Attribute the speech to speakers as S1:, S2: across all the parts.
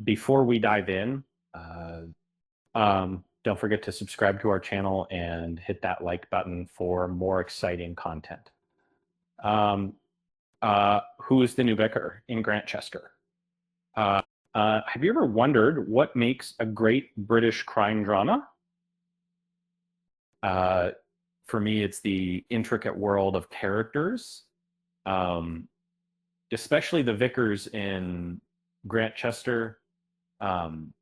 S1: Before we dive in, don't forget to subscribe to our channel and hit that like button for more exciting content. Who is the new vicar in Grantchester? Have you ever wondered what makes a great British crime drama? For me, it's the intricate world of characters, especially the vicars in Grantchester. Um,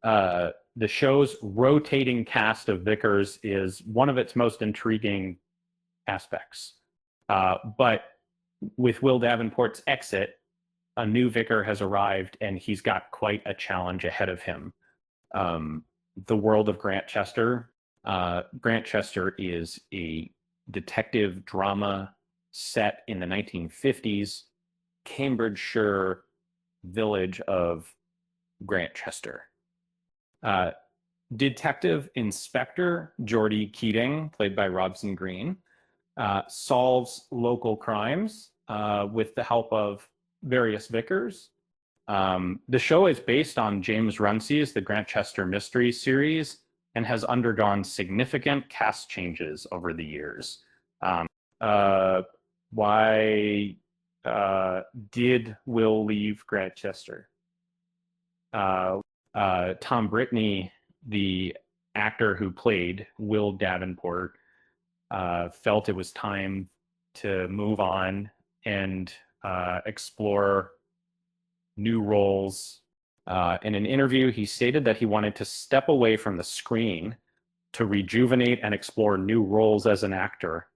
S1: the show's rotating cast of vicars is one of its most intriguing aspects. But with Will Davenport's exit, a new vicar has arrived and he's got quite a challenge ahead of him. The world of Grantchester. Grantchester is a detective drama set in the 1950s, Cambridgeshire village of Grantchester. Detective Inspector Geordie Keating, played by Robson Green, solves local crimes with the help of various vicars. The show is based on James Runcie's The Grantchester Mystery series and has undergone significant cast changes over the years. Why did Will leave Grantchester? Tom Brittany, the actor who played Will Davenport, felt it was time to move on and explore new roles. In an interview, he stated that he wanted to step away from the screen to rejuvenate and explore new roles as an actor.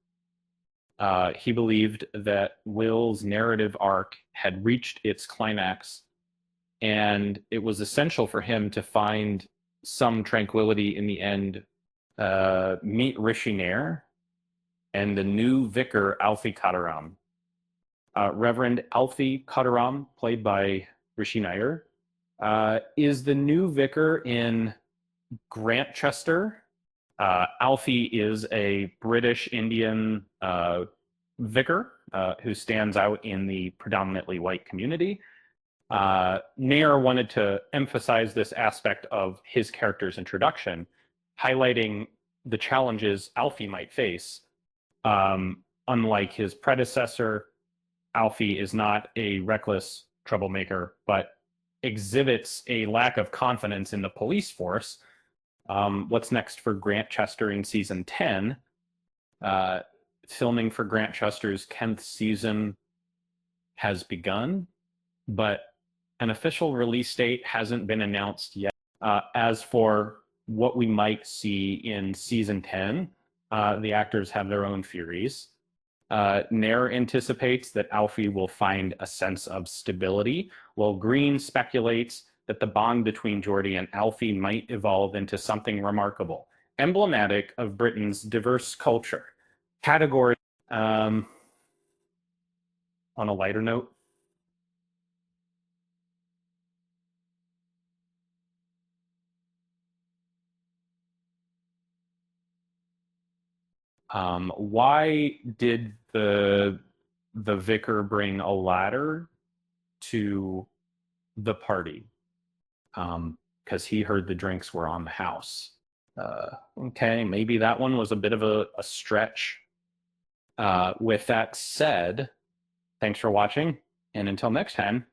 S1: He believed that Will's narrative arc had reached its climax, and it was essential for him to find some tranquility in the end. Meet Rishi Nair and the new vicar, Alfie Kataram. Reverend Alfie Kataram, played by Rishi Nair, is the new vicar in Grantchester. Alfie is a British Indian vicar who stands out in the predominantly white community. Nair wanted to emphasize this aspect of his character's introduction, highlighting the challenges Alfie might face. Unlike his predecessor, Alfie is not a reckless troublemaker, but exhibits a lack of confidence in the police force. What's next for Grantchester in season 10? Filming for Grantchester's 10th season has begun, but an official release date hasn't been announced yet. As for what we might see in season 10, the actors have their own theories. Nair anticipates that Alfie will find a sense of stability, while Green speculates that the bond between Geordie and Alfie might evolve into something remarkable, emblematic of Britain's diverse culture. Category, on a lighter note, why did the vicar bring a ladder to the party? Because he heard the drinks were on the house. Okay, maybe that one was a bit of a stretch. With that said, thanks for watching, and until next time,